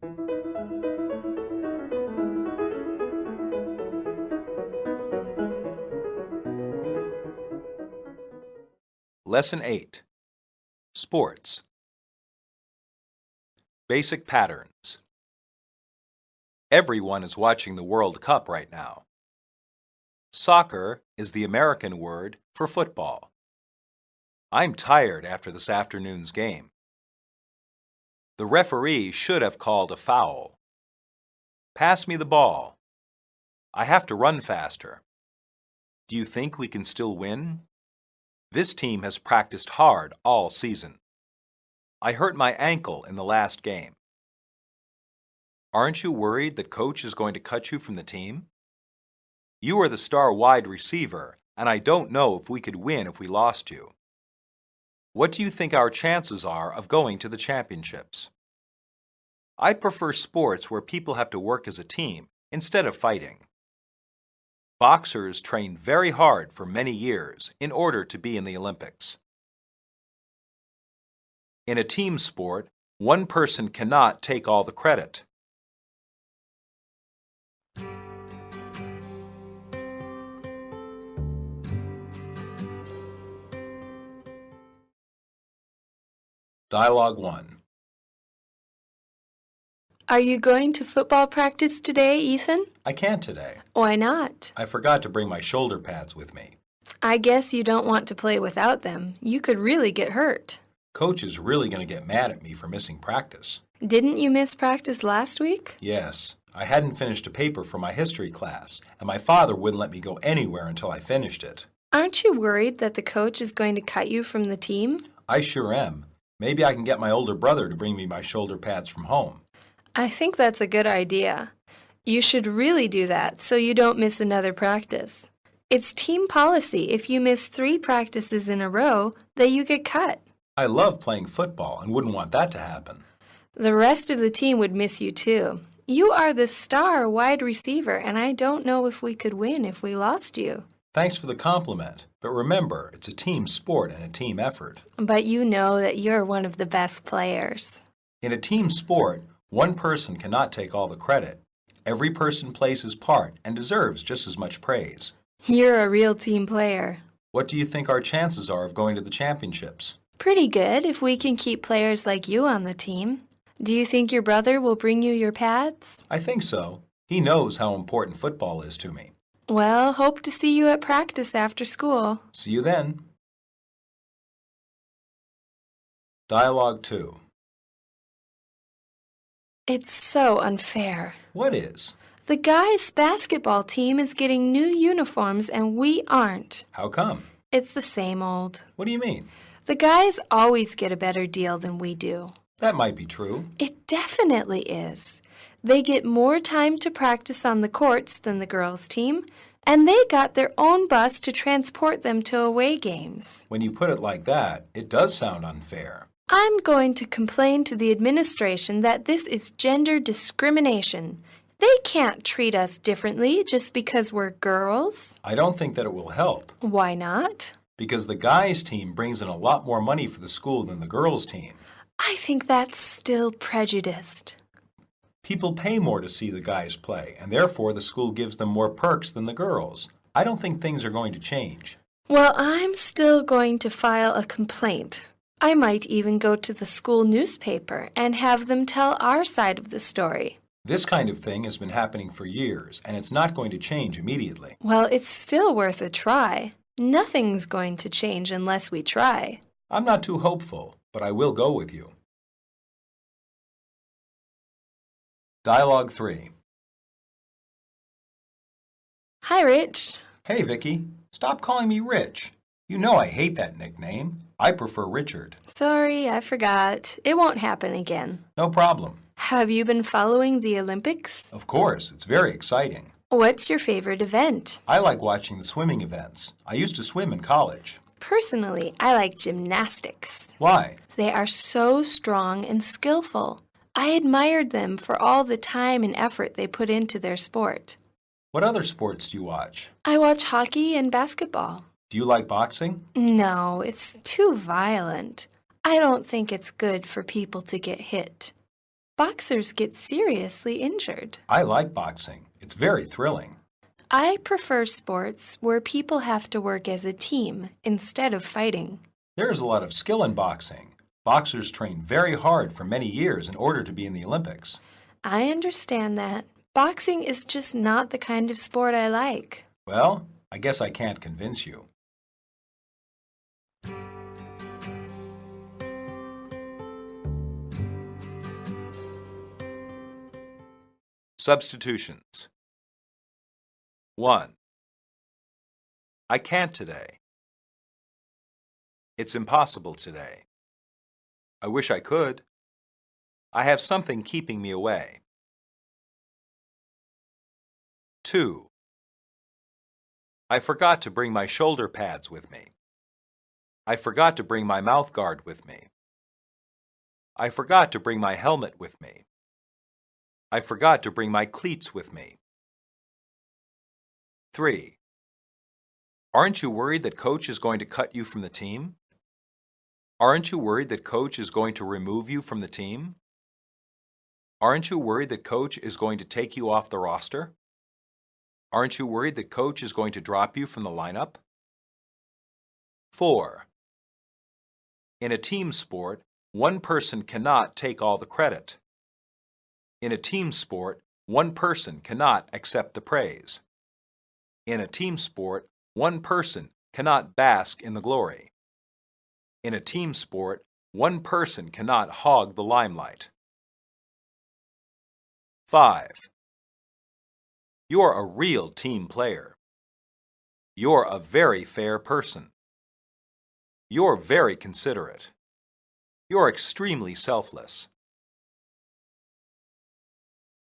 Lesson 8. Sports. Basic patterns. Everyone is watching the World Cup right now. Soccer is the American word for football. I'm tired after this afternoon's game. The referee should have called a foul. Pass me the ball. I have to run faster. Do you think we can still win? This team has practiced hard all season. I hurt my ankle in the last game. Aren't you worried that coach is going to cut you from the team? You are the star wide receiver, and I don't know if we could win if we lost you. What do you think our chances are of going to the championships? I prefer sports where people have to work as a team instead of fighting. Boxers train very hard for many years in order to be in the Olympics. In a team sport, one person cannot take all the credit. Dialogue 1. Are you going to football practice today, Ethan? I can't today. Why not? I forgot to bring my shoulder pads with me. I guess you don't want to play without them. You could really get hurt. Coach is really going to get mad at me for missing practice. Didn't you miss practice last week? Yes. I hadn't finished a paper for my history class, and my father wouldn't let me go anywhere until I finished it. Aren't you worried that the coach is going to cut you from the team? I sure am. Maybe I can get my older brother to bring me my shoulder pads from home. I think that's a good idea. You should really do that so you don't miss another practice. It's team policy if you miss 3 practices in a row that you get cut. I love playing football and wouldn't want that to happen. The rest of the team would miss you too. You are the star wide receiver, and I don't know if we could win if we lost you. Thanks for the compliment, but remember, it's a team sport and a team effort. But you know that you're one of the best players. In a team sport, one person cannot take all the credit. Every person plays his part and deserves just as much praise. You're a real team player. What do you think our chances are of going to the championships? Pretty good if we can keep players like you on the team. Do you think your brother will bring you your pads? I think so. He knows how important football is to me. Well, hope to see you at practice after school. See you then. Dialogue 2. It's so unfair. What is? The guys' basketball team is getting new uniforms and we aren't. How come? It's the same old. What do you mean? The guys always get a better deal than we do. That might be true. It definitely is. They get more time to practice on the courts than the girls' team, and they got their own bus to transport them to away games. When you put it like that, it does sound unfair. I'm going to complain to the administration that this is gender discrimination. They can't treat us differently just because we're girls. I don't think that it will help. Why not? Because the guys' team brings in a lot more money for the school than the girls' team. I think that's still prejudiced. People pay more to see the guys play, and therefore the school gives them more perks than the girls. I don't think things are going to change. Well, I'm still going to file a complaint. I might even go to the school newspaper and have them tell our side of the story. This kind of thing has been happening for years, and it's not going to change immediately. Well, it's still worth a try. Nothing's going to change unless we try. I'm not too hopeful, but I will go with you. Dialogue 3. Hi, Rich. Hey, Vicky. Stop calling me Rich. You know I hate that nickname. I prefer Richard. Sorry, I forgot. It won't happen again. No problem. Have you been following the Olympics? Of course, it's very exciting. What's your favorite event? I like watching the swimming events. I used to swim in college. Personally, I like gymnastics. Why? They are so strong and skillful. I admired them for all the time and effort they put into their sport. What other sports do you watch? I watch hockey and basketball. Do you like boxing? No, it's too violent. I don't think it's good for people to get hit. Boxers get seriously injured. I like boxing. It's very thrilling. I prefer sports where people have to work as a team instead of fighting. There is a lot of skill in boxing. Boxers train very hard for many years in order to be in the Olympics. I understand that. Boxing is just not the kind of sport I like. Well, I guess I can't convince you. Substitutions. 1. I can't today. It's impossible today. I wish I could. I have something keeping me away. 2. I forgot to bring my shoulder pads with me. I forgot to bring my mouth guard with me. I forgot to bring my helmet with me. I forgot to bring my cleats with me. 3. Aren't you worried that Coach is going to cut you from the team? Aren't you worried that Coach is going to remove you from the team? Aren't you worried that Coach is going to take you off the roster? Aren't you worried that Coach is going to drop you from the lineup? 4. In a team sport, one person cannot take all the credit. In a team sport, one person cannot accept the praise. In a team sport, one person cannot bask in the glory. In a team sport, one person cannot hog the limelight. 5. You're a real team player. You're a very fair person. You're very considerate. You're extremely selfless.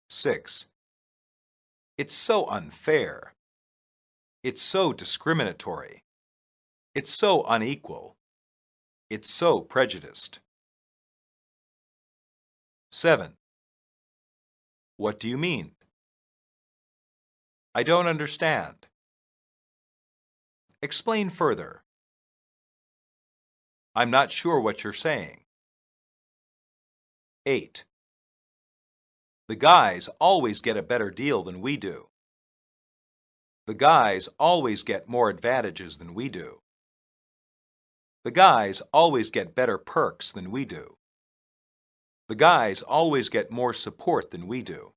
6. It's so unfair. It's so discriminatory. It's so unequal. It's so prejudiced. 7. What do you mean? I don't understand. Explain further. I'm not sure what you're saying. 8. The guys always get a better deal than we do. The guys always get more advantages than we do. The guys always get better perks than we do. The guys always get more support than we do.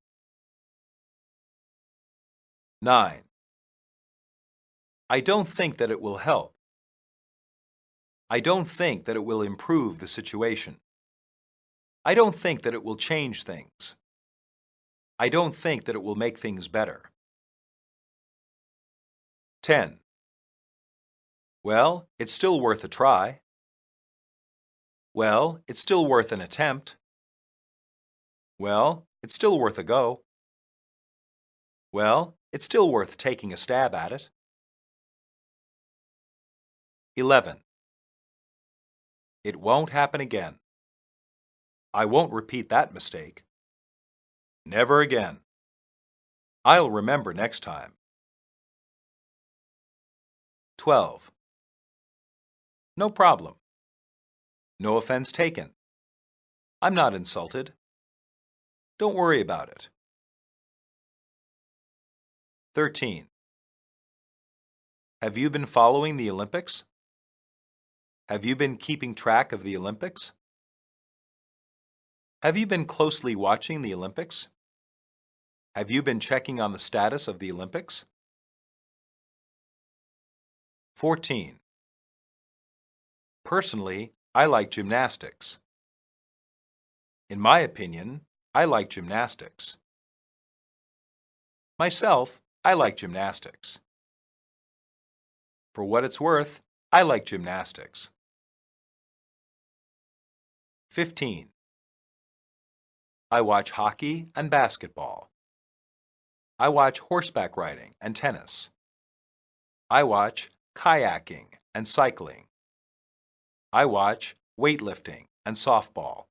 9. I don't think that it will help. I don't think that it will improve the situation. I don't think that it will change things. I don't think that it will make things better. 10. Well, it's still worth a try. Well, it's still worth an attempt. Well, it's still worth a go. Well, it's still worth taking a stab at it. 11. It won't happen again. I won't repeat that mistake. Never again. I'll remember next time. 12. No problem. No offense taken. I'm not insulted. Don't worry about it. 13. Have you been following the Olympics? Have you been keeping track of the Olympics? Have you been closely watching the Olympics? Have you been checking on the status of the Olympics? 14. Personally, I like gymnastics. In my opinion, I like gymnastics. Myself, I like gymnastics. For what it's worth, I like gymnastics. 15. I watch hockey and basketball. I watch horseback riding and tennis. I watch kayaking and cycling. I watch weightlifting and softball.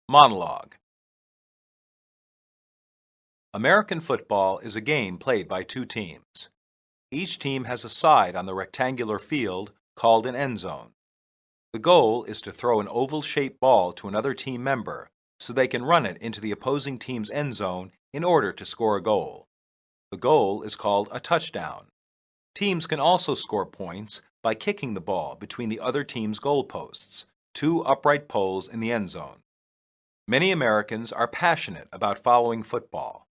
Monologue. American football is a game played by two teams. Each team has a side on the rectangular field called an end zone. The goal is to throw an oval-shaped ball to another team member so they can run it into the opposing team's end zone in order to score a goal. The goal is called a touchdown. Teams can also score points by kicking the ball between the other team's goalposts, two upright poles in the end zone. Many Americans are passionate about following football.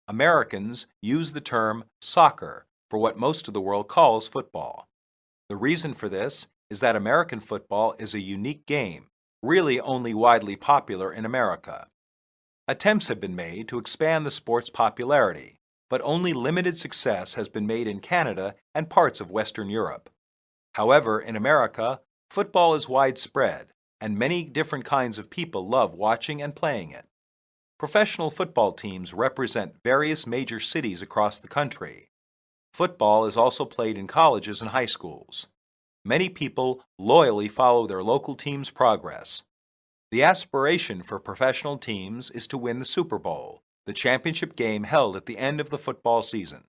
Americans use the term soccer for what most of the world calls football. The reason for this is that American football is a unique game, really only widely popular in America. Attempts have been made to expand the sport's popularity, but only limited success has been made in Canada and parts of Western Europe. However, in America, football is widespread, and many different kinds of people love watching and playing it. Professional football teams represent various major cities across the country. Football is also played in colleges and high schools. Many people loyally follow their local team's progress. The aspiration for professional teams is to win the Super Bowl, the championship game held at the end of the football season.